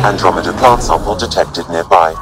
Andromeda plant sample detected nearby.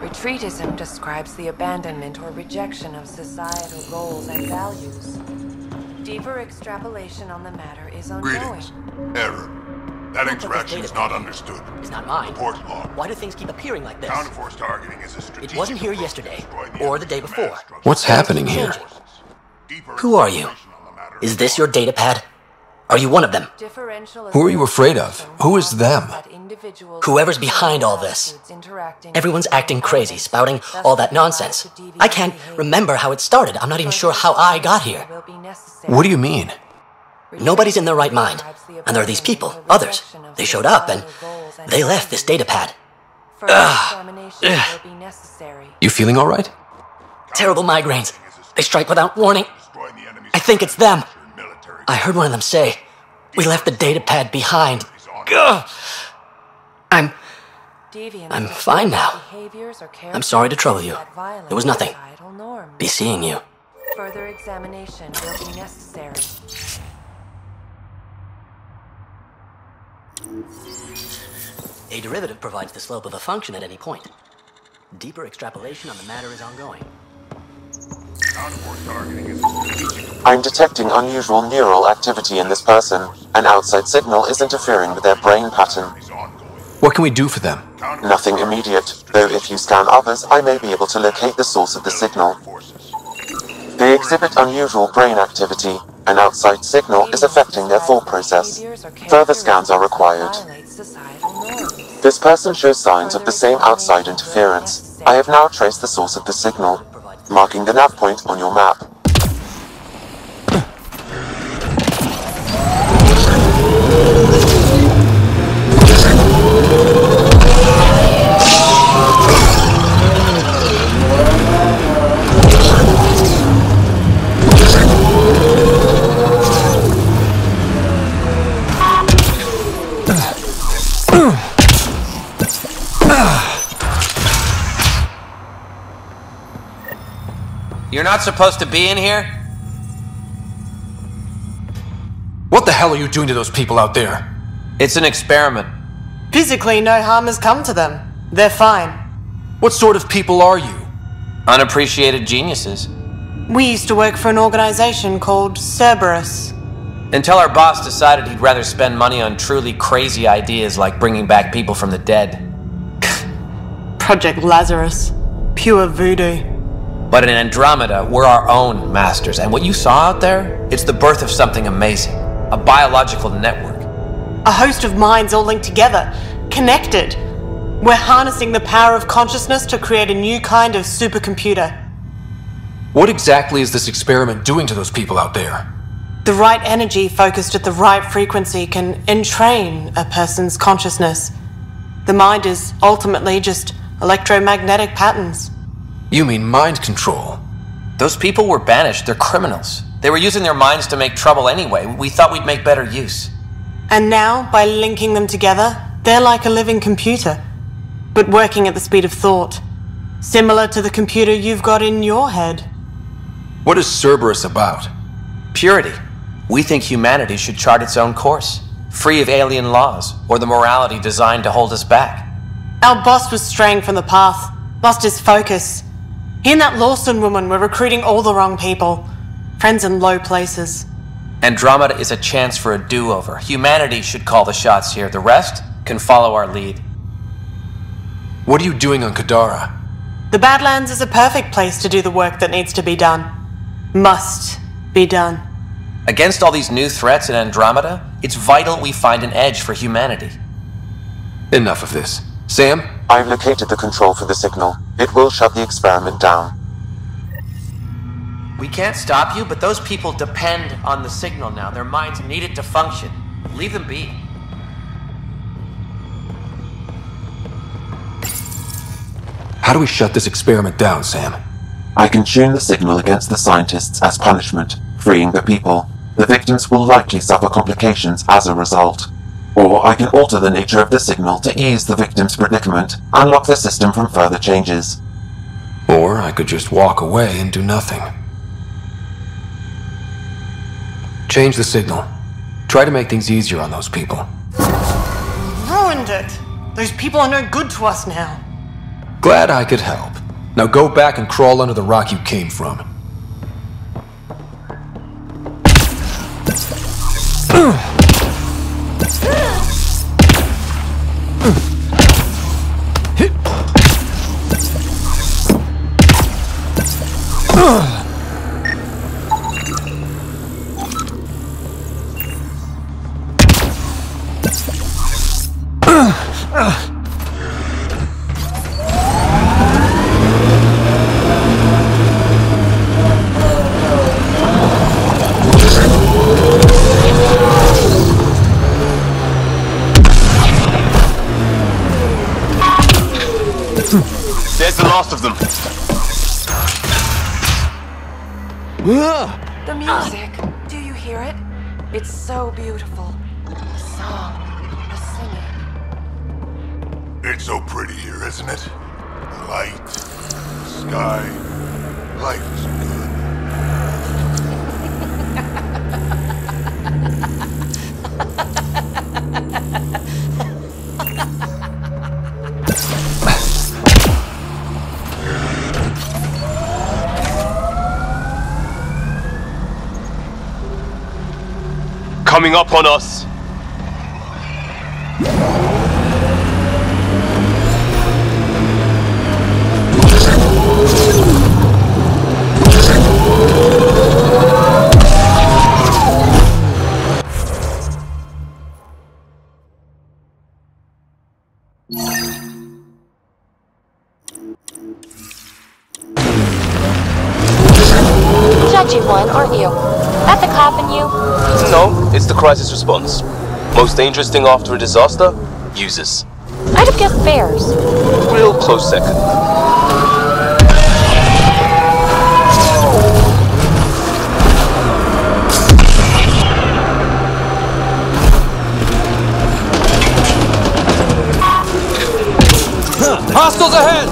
Retreatism describes the abandonment or rejection of societal goals and values. Deeper extrapolation on the matter is ongoing. Greetings. Error. That interaction is not understood. It's not mine. Report log. Why do things keep appearing like this? Counterforce targeting is a strategic It wasn't here approach yesterday, to destroy or the day enemy's before. command structure. What's happening here? Who are you? Is this your data pad? Are you one of them? Who are you afraid of? Who is them? Whoever's behind all this. Everyone's acting crazy, spouting all that nonsense. I can't remember how it started. I'm not even sure how I got here. What do you mean? Nobody's in their right mind. And there are these people, others. They showed up and they left this data pad. You feeling all right? Terrible migraines. They strike without warning. I think it's them. I heard one of them say, "We left the data pad behind." Ugh. I'm fine now. I'm sorry to trouble you. It was nothing. Be seeing you. Further examination will be necessary. A derivative provides the slope of a function at any point. Deeper extrapolation on the matter is ongoing. Counterforce targeting is a strategic approach. I'm detecting unusual neural activity in this person. An outside signal is interfering with their brain pattern. Is ongoing. What can we do for them? Nothing immediate, though if you scan others, I may be able to locate the source of the signal. Forces. They exhibit unusual brain activity. An outside signal is affecting their thought process. Further scans are required. This person shows signs of the same outside interference. I have now traced the source of the signal, marking the nav point on your map. You're not supposed to be in here? What the hell are you doing to those people out there? It's an experiment. Physically, no harm has come to them. They're fine. What sort of people are you? Unappreciated geniuses. We used to work for an organization called Cerberus. Until our boss decided he'd rather spend money on truly crazy ideas like bringing back people from the dead. Project Lazarus. Pure voodoo. But in Andromeda, we're our own masters, and what you saw out there, it's the birth of something amazing. A biological network. A host of minds all linked together, connected. We're harnessing the power of consciousness to create a new kind of supercomputer. What exactly is this experiment doing to those people out there? The right energy focused at the right frequency can entrain a person's consciousness. The mind is ultimately just electromagnetic patterns. You mean mind control? Those people were banished. They're criminals. They were using their minds to make trouble anyway. We thought we'd make better use. And now, by linking them together, they're like a living computer, but working at the speed of thought. Similar to the computer you've got in your head. What is Cerberus about? Purity. We think humanity should chart its own course, free of alien laws or the morality designed to hold us back. Our boss was straying from the path, lost his focus. He and that Lawson woman were recruiting all the wrong people. Friends in low places. Andromeda is a chance for a do-over. Humanity should call the shots here. The rest can follow our lead. What are you doing on Kadara? The Badlands is a perfect place to do the work that needs to be done. Must be done. Against all these new threats in Andromeda, it's vital we find an edge for humanity. Enough of this. Sam? I've located the control for the signal. It will shut the experiment down. We can't stop you, but those people depend on the signal now. Their minds need it to function. Leave them be. How do we shut this experiment down, Sam? I can tune the signal against the scientists as punishment, freeing the people. The victims will likely suffer complications as a result. Or I can alter the nature of the signal to ease the victim's predicament, unlock the system from further changes. Or I could just walk away and do nothing. Change the signal. Try to make things easier on those people. Ruined it. Those people are no good to us now. Glad I could help. Now go back and crawl under the rock you came from. There's the last of them. The music. Do you hear it? It's so beautiful. The song, the singing. It's so pretty here, isn't it? The light, the sky. Life is good. Coming up on us. Judgy one, aren't you? That the cop in you? No, it's the crisis response. Most dangerous thing after a disaster? Users. I'd have guessed bears. Real close second. Hostiles ahead!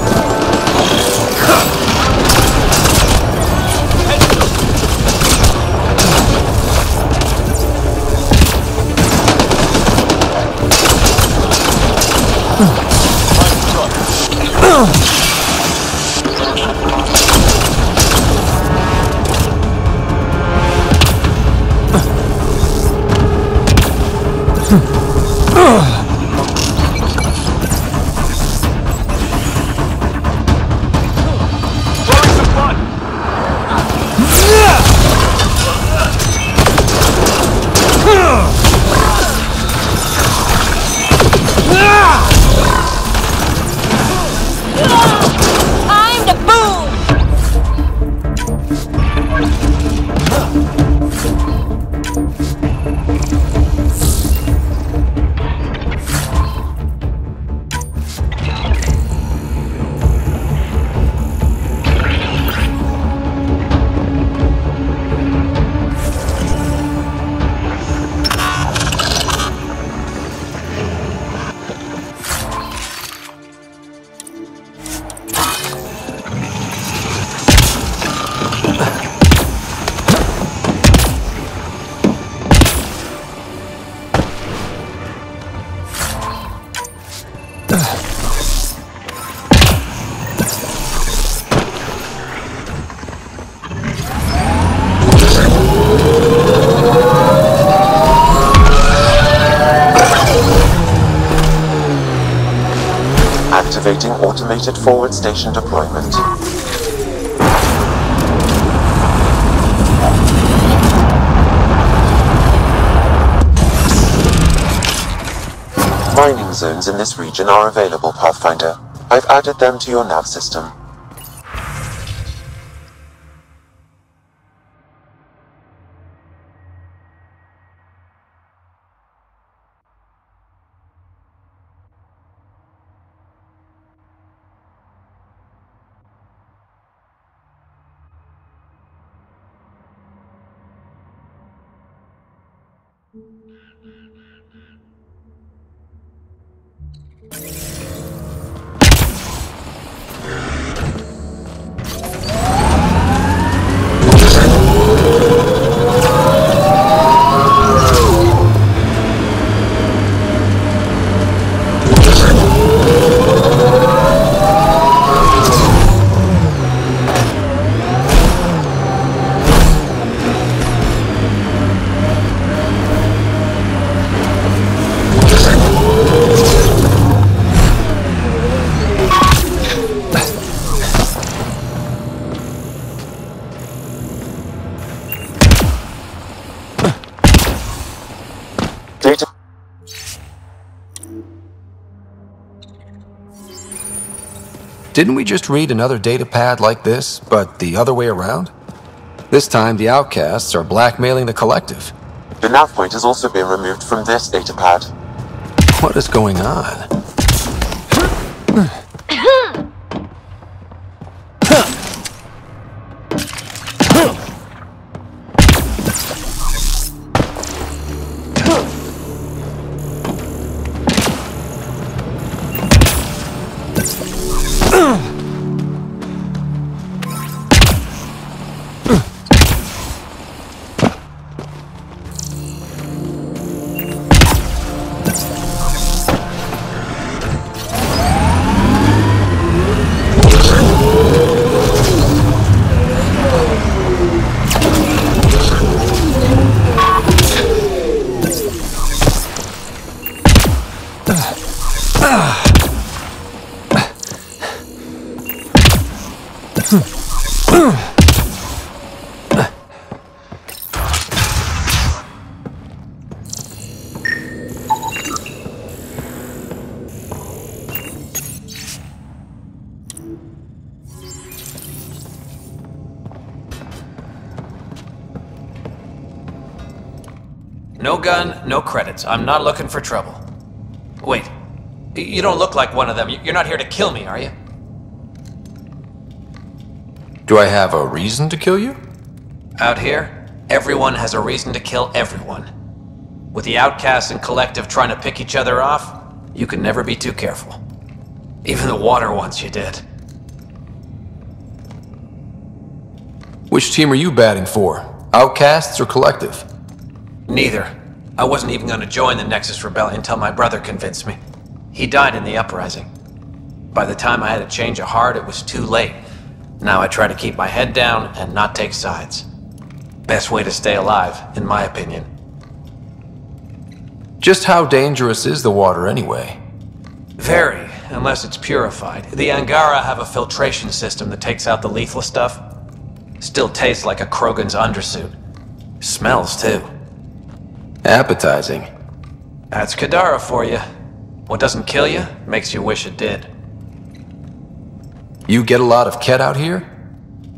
Activating automated forward station deployment. Mining zones in this region are available, Pathfinder. I've added them to your nav system. Didn't we just read another data pad like this, but the other way around? This time, the outcasts are blackmailing the collective. The nav point has also been removed from this data pad. What is going on? No gun, no credits. I'm not looking for trouble. Wait, you don't look like one of them. You're not here to kill me, are you? Do I have a reason to kill you? Out here, everyone has a reason to kill everyone. With the outcasts and collective trying to pick each other off, you can never be too careful. Even the water wants you dead. Which team are you batting for? Outcasts or collective? Neither. I wasn't even going to join the Nexus Rebellion until my brother convinced me. He died in the uprising. By the time I had a change of heart, it was too late. Now I try to keep my head down and not take sides. Best way to stay alive, in my opinion. Just how dangerous is the water anyway? Very, unless it's purified. The Angara have a filtration system that takes out the lethal stuff. Still tastes like a Krogan's undersuit. Smells too. Appetizing. That's Kadara for you. What doesn't kill you, makes you wish it did. You get a lot of Ket out here?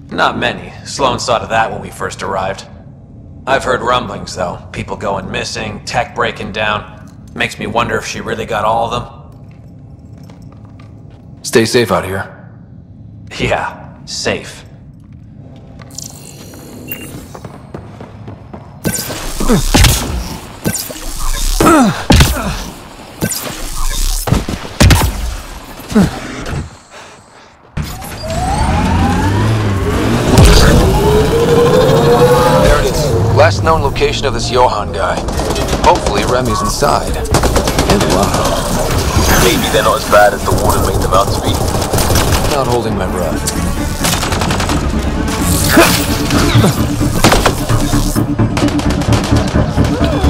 Not many. Sloan saw to that when we first arrived. I've heard rumblings, though. People going missing, tech breaking down. Makes me wonder if she really got all of them. Stay safe out here. Yeah, safe. There it is. Last known location of this Johan guy. Hopefully Remy's inside. And Lana. Maybe they're not as bad as the water made them out to be. Not holding my breath.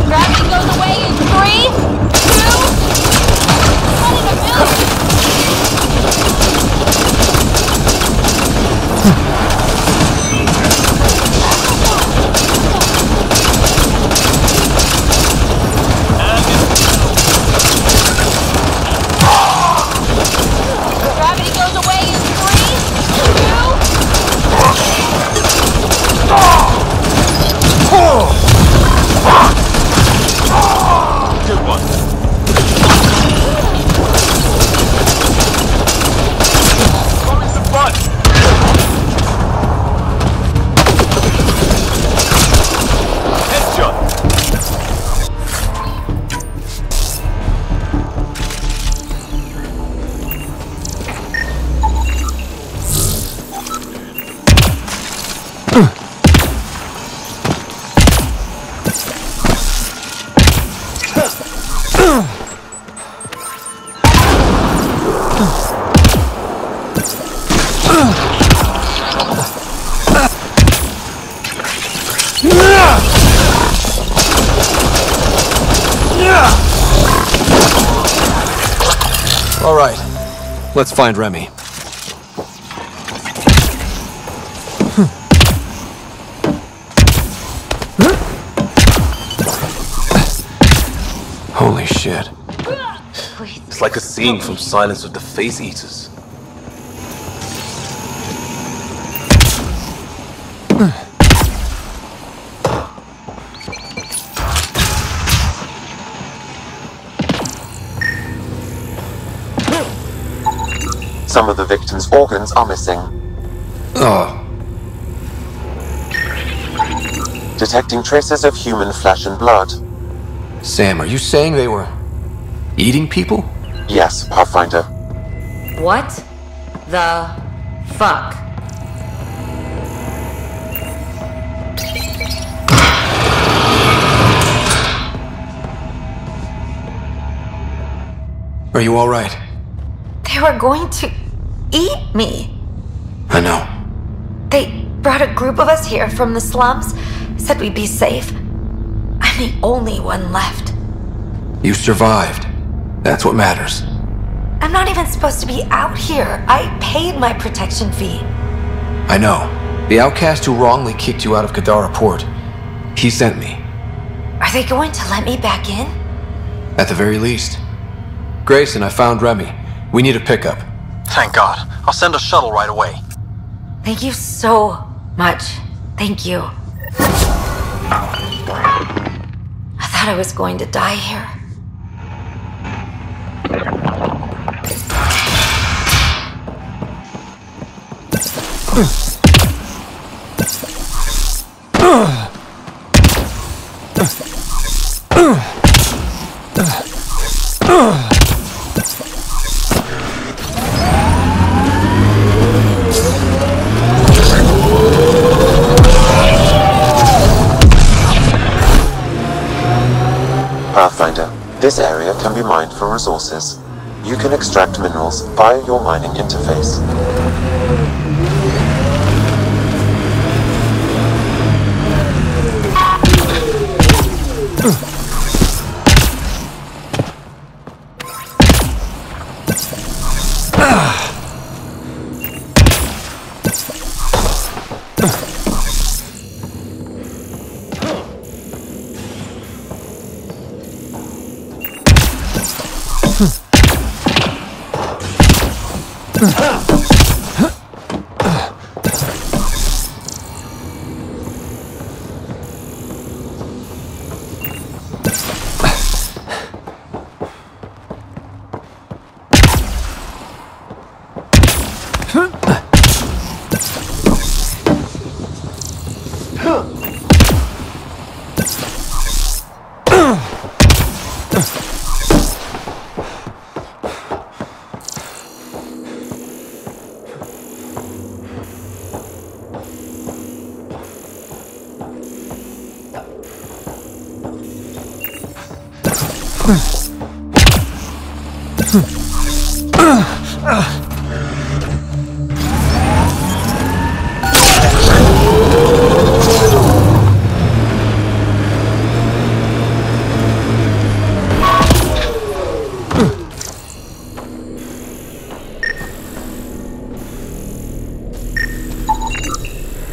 Gravity goes away in 3, 2, 1 in a million. All right, let's find Remy. Holy shit. It's like a scene from Silence of the Face Eaters. Some of the victim's organs are missing. Oh. Detecting traces of human flesh and blood. Sam, are you saying they were eating people? Yes, Pathfinder. What the fuck? Are you all right? They were going to eat me. I know. They brought a group of us here from the slums, said we'd be safe. I'm the only one left. You survived. That's what matters. I'm not even supposed to be out here. I paid my protection fee. I know. The outcast who wrongly kicked you out of Kadara port. He sent me. Are they going to let me back in? At the very least. Grayson, I found Remy. We need a pickup. Thank God. I'll send a shuttle right away. Thank you so much. Thank you. I thought I was going to die here. Pathfinder, this area can be mined for resources. You can extract minerals via your mining interface.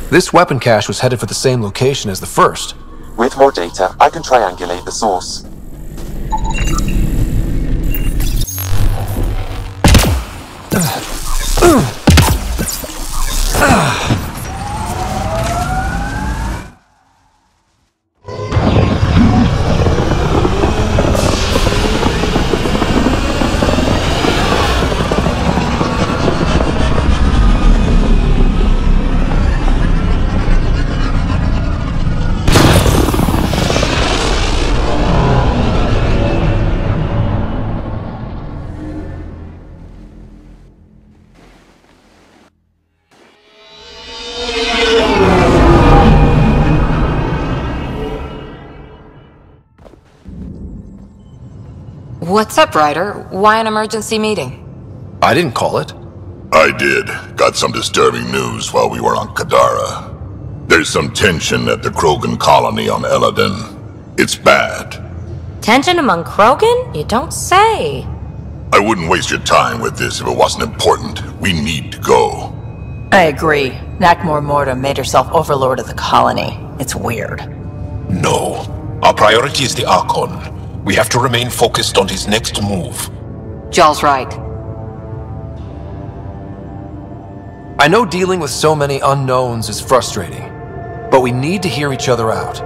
This weapon cache was headed for the same location as the first. With more data, I can triangulate the source. What's up, Ryder? Why an emergency meeting? I didn't call it. I did. Got some disturbing news while we were on Kadara. There's some tension at the Krogan colony on Eladin. It's bad. Tension among Krogan? You don't say. I wouldn't waste your time with this if it wasn't important. We need to go. I agree. Nakmor Morta made herself overlord of the colony. It's weird. No. Our priority is the Archon. We have to remain focused on his next move. Jaal's right. I know dealing with so many unknowns is frustrating, but we need to hear each other out.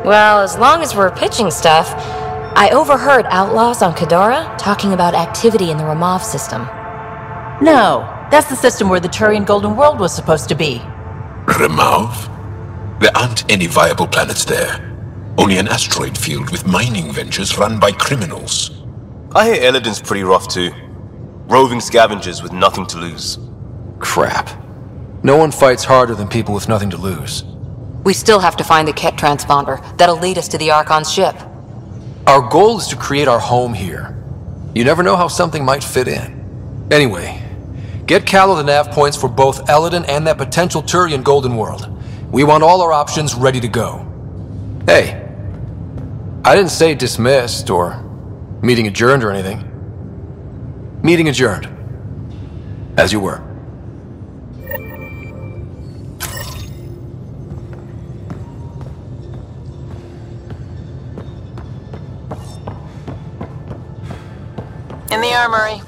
Well, as long as we're pitching stuff, I overheard outlaws on Kadara talking about activity in the Ramov system. No, that's the system where the Turian Golden World was supposed to be. Ramov? There aren't any viable planets there. Only an asteroid field with mining ventures run by criminals. I hear Eladin's pretty rough too. Roving scavengers with nothing to lose. Crap. No one fights harder than people with nothing to lose. We still have to find the Ket transponder that'll lead us to the Archon's ship. Our goal is to create our home here. You never know how something might fit in. Anyway, get Callow the nav points for both Eladin and that potential Turian Golden World. We want all our options ready to go. Hey, I didn't say dismissed or meeting adjourned or anything. Meeting adjourned. As you were. In the armory.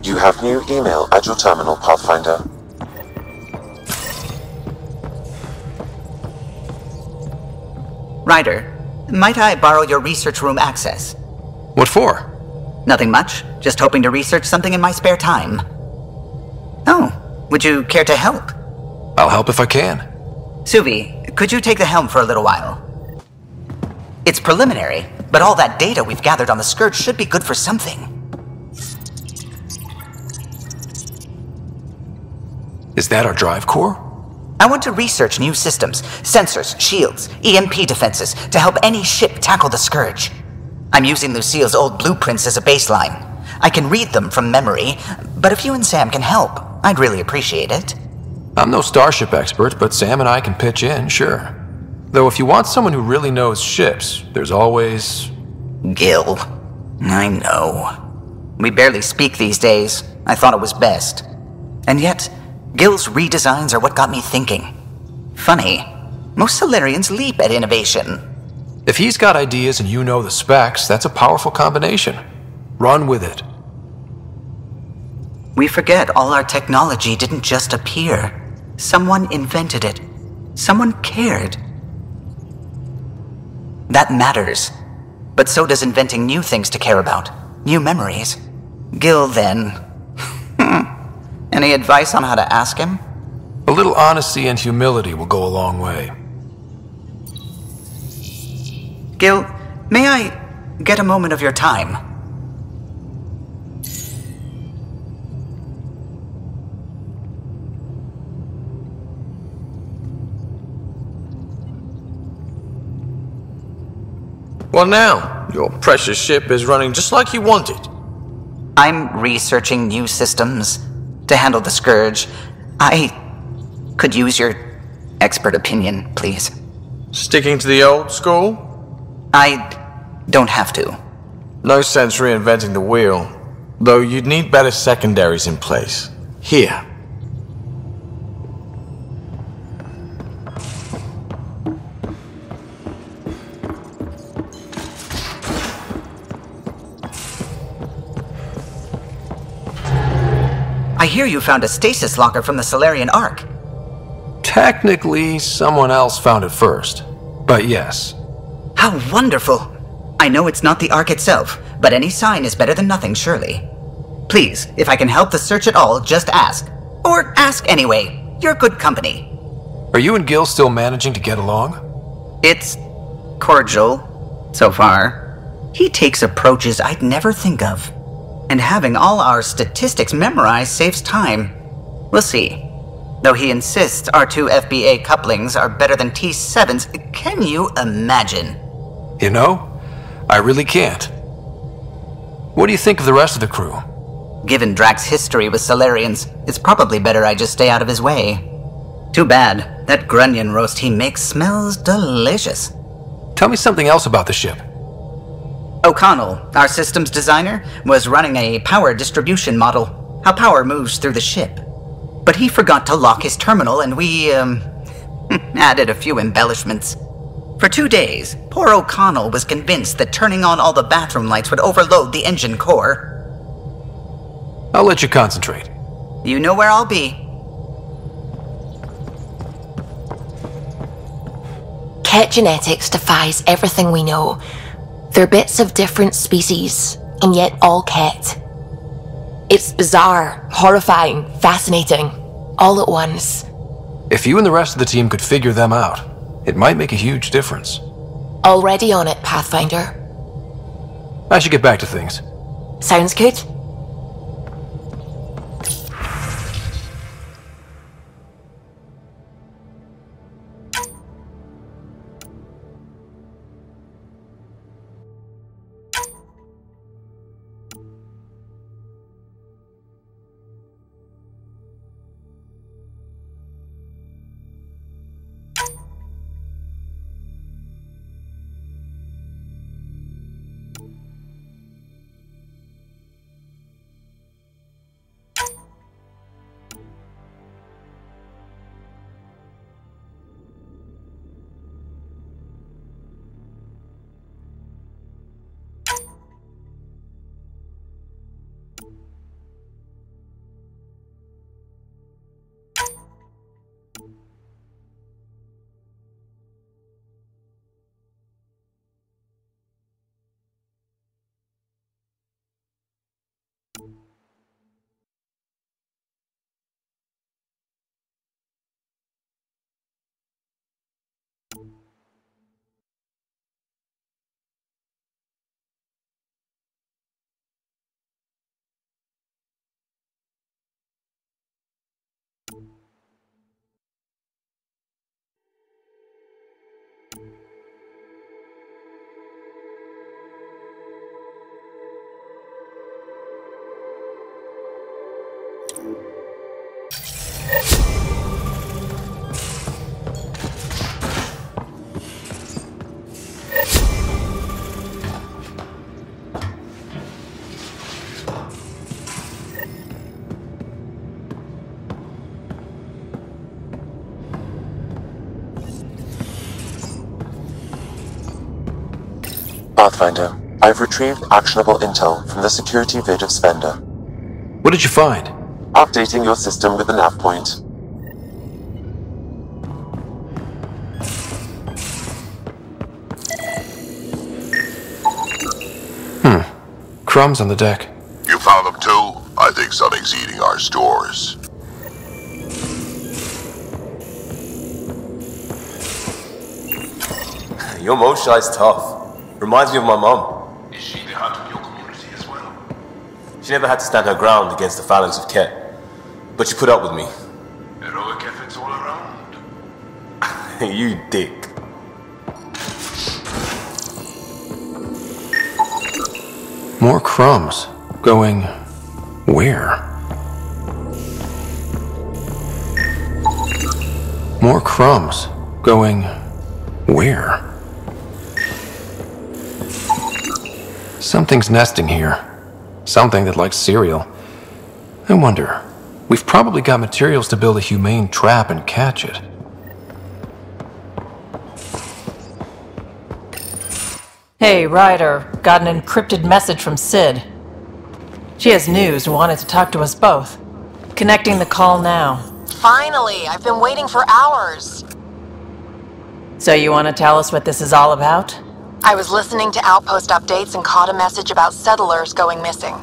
You have new email at your terminal, Pathfinder. Ryder, might I borrow your research room access? What for? Nothing much. Just hoping to research something in my spare time. Oh, would you care to help? I'll help if I can. Suvi, could you take the helm for a little while? It's preliminary, but all that data we've gathered on the Scourge should be good for something. Is that our drive core? I want to research new systems, sensors, shields, EMP defenses, to help any ship tackle the Scourge. I'm using Lucille's old blueprints as a baseline. I can read them from memory, but if you and Sam can help, I'd really appreciate it. I'm no starship expert, but Sam and I can pitch in, sure. Though if you want someone who really knows ships, there's always... Gil. I know. We barely speak these days. I thought it was best. And yet, Gil's redesigns are what got me thinking. Funny, most Solarians leap at innovation. If he's got ideas and you know the specs, that's a powerful combination. Run with it. We forget all our technology didn't just appear. Someone invented it. Someone cared. That matters. But so does inventing new things to care about. New memories. Gil, then. Any advice on how to ask him? A little honesty and humility will go a long way. Gil, may I get a moment of your time? Well now, your precious ship is running just like you wanted. I'm researching new systems to handle the Scourge. I could use your expert opinion, please. Sticking to the old school? I don't have to. No sense reinventing the wheel, though you'd need better secondaries in place. Here. I hear you found a stasis locker from the Solarian Ark. Technically, someone else found it first. But yes. How wonderful! I know it's not the Ark itself, but any sign is better than nothing, surely. Please, if I can help the search at all, just ask. Or ask anyway. You're good company. Are you and Gil still managing to get along? It's cordial, so far. He takes approaches I'd never think of. And having all our statistics memorized saves time. We'll see. Though he insists our two FBA couplings are better than T7's, can you imagine? You know, I really can't. What do you think of the rest of the crew? Given Drax's history with Solarians, it's probably better I just stay out of his way. Too bad. That grunion roast he makes smells delicious. Tell me something else about the ship. O'Connell, our systems designer, was running a power distribution model, how power moves through the ship. But he forgot to lock his terminal and we, added a few embellishments. For 2 days, poor O'Connell was convinced that turning on all the bathroom lights would overload the engine core. I'll let you concentrate. You know where I'll be. Ket genetics defies everything we know. They're bits of different species, and yet all Ket. It's bizarre, horrifying, fascinating, all at once. If you and the rest of the team could figure them out, it might make a huge difference. Already on it, Pathfinder. I should get back to things. Sounds good. Pathfinder, I've retrieved actionable intel from the security vid of Spender. What did you find? Updating your system with the nav point. Crumbs on the deck. You found them too? I think something's eating our stores. Your moonshite's tough. Reminds me of my mom. Is she the heart of your community as well? She never had to stand her ground against the phalanx of Ket. But she put up with me. Heroic efforts all around. You dick. More crumbs. Going where? More crumbs. Going where? Something's nesting here. Something that likes cereal. I wonder. We've probably got materials to build a humane trap and catch it. Hey, Ryder. Got an encrypted message from Sid. She has news and wanted to talk to us both. Connecting the call now. Finally! I've been waiting for hours! So you want to tell us what this is all about? I was listening to outpost updates and caught a message about settlers going missing.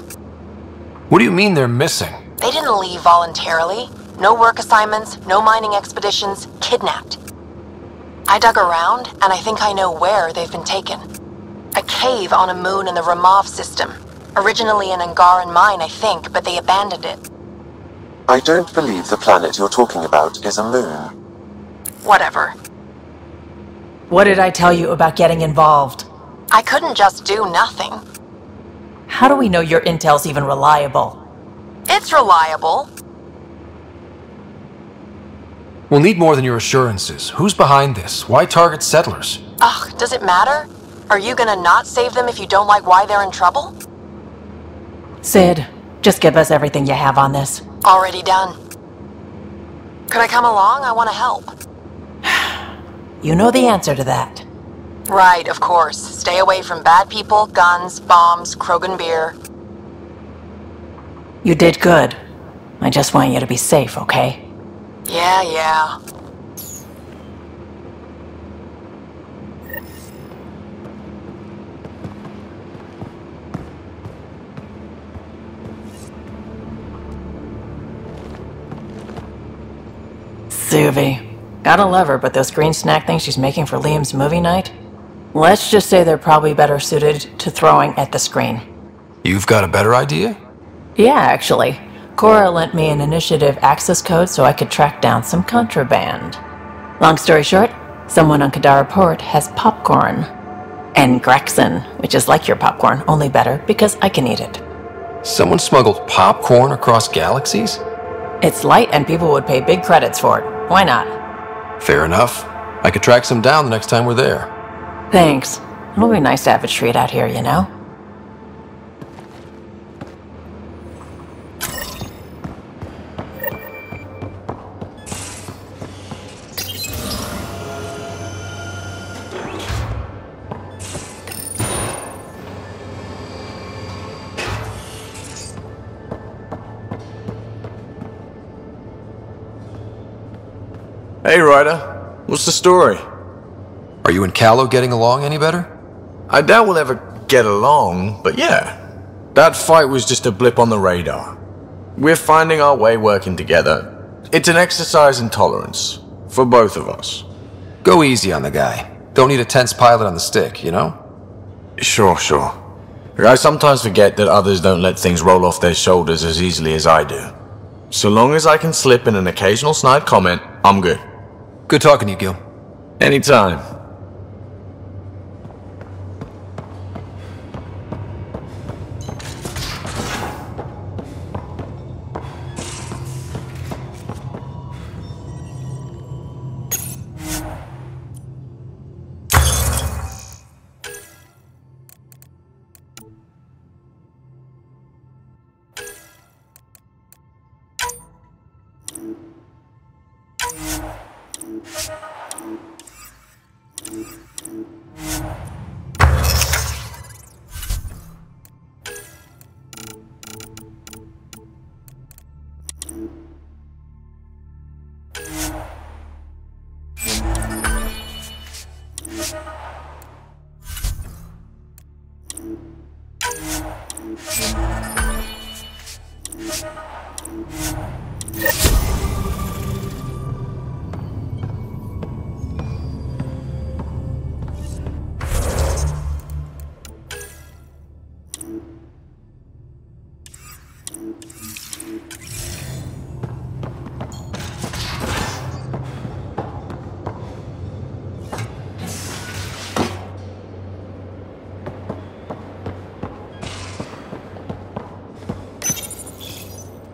What do you mean they're missing? They didn't leave voluntarily. No work assignments, no mining expeditions, kidnapped. I dug around, and I think I know where they've been taken. A cave on a moon in the Ramov system. Originally an Angaran mine, I think, but they abandoned it. I don't believe the planet you're talking about is a moon. Whatever. What did I tell you about getting involved? I couldn't just do nothing. How do we know your intel's even reliable? It's reliable. We'll need more than your assurances. Who's behind this? Why target settlers? Ugh, does it matter? Are you gonna not save them if you don't like why they're in trouble? Sid, just give us everything you have on this. Already done. Could I come along? I want to help. You know the answer to that. Right, of course. Stay away from bad people, guns, bombs, Krogan beer. You did good. I just want you to be safe, okay? Yeah. Suvi. Gotta love her, but those green snack things she's making for Liam's movie night? Let's just say they're probably better suited to throwing at the screen. You've got a better idea? Yeah, actually. Cora lent me an initiative access code so I could track down some contraband. Long story short, someone on Kadara Port has popcorn. And Gregson, which is like your popcorn, only better because I can eat it. Someone smuggled popcorn across galaxies? It's light and people would pay big credits for it. Why not? Fair enough. I could track some down the next time we're there. Thanks. It'll be nice to have a treat out here, you know? Hey, Ryder. What's the story? Are you and Callow getting along any better? I doubt we'll ever get along, but yeah. That fight was just a blip on the radar. We're finding our way working together. It's an exercise in tolerance. For both of us. Go easy on the guy. Don't need a tense pilot on the stick, you know? Sure. I sometimes forget that others don't let things roll off their shoulders as easily as I do. So long as I can slip in an occasional snide comment, I'm good. Good talking to you, Gil. Anytime.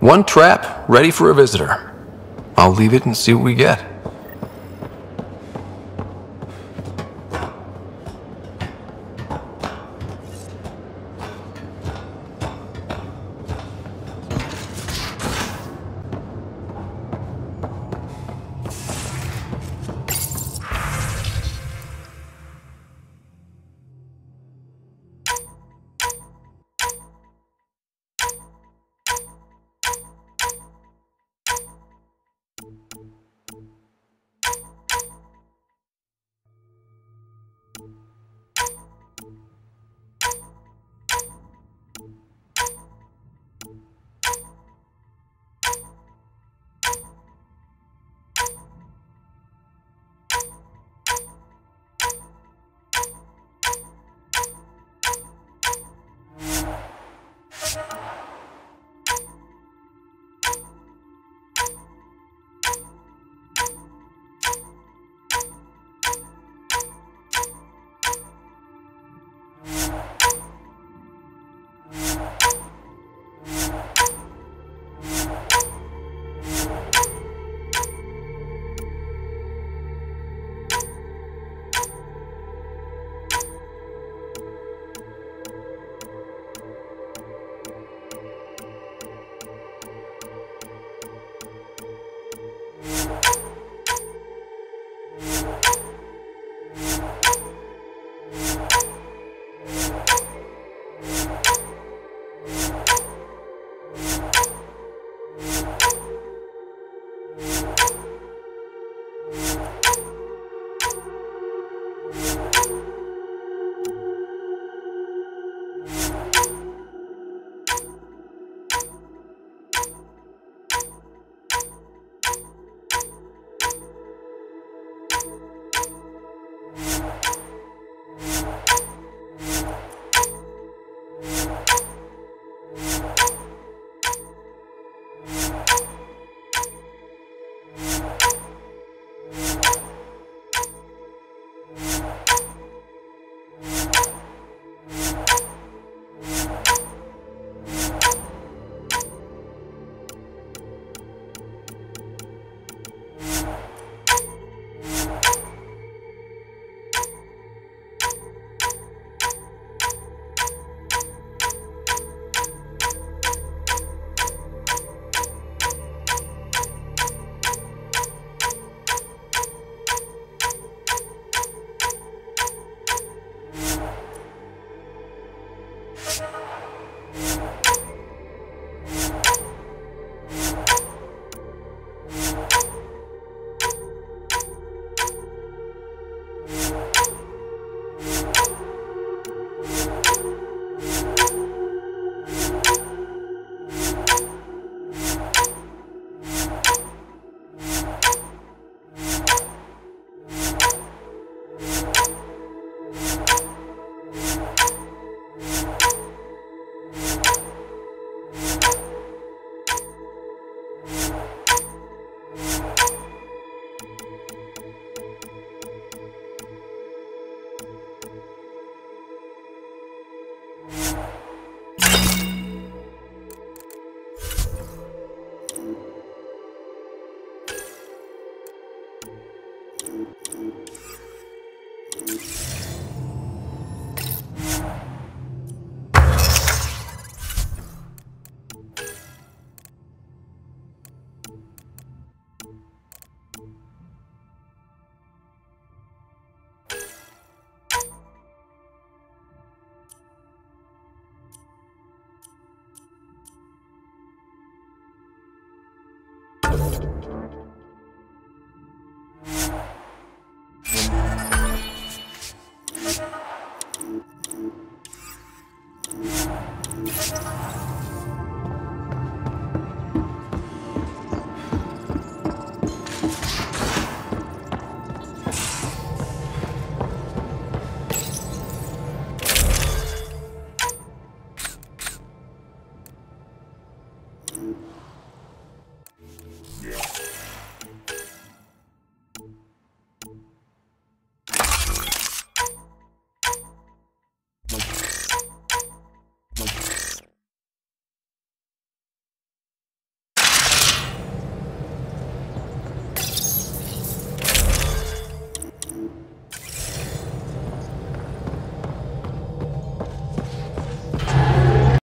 One trap, ready for a visitor. I'll leave it and see what we get.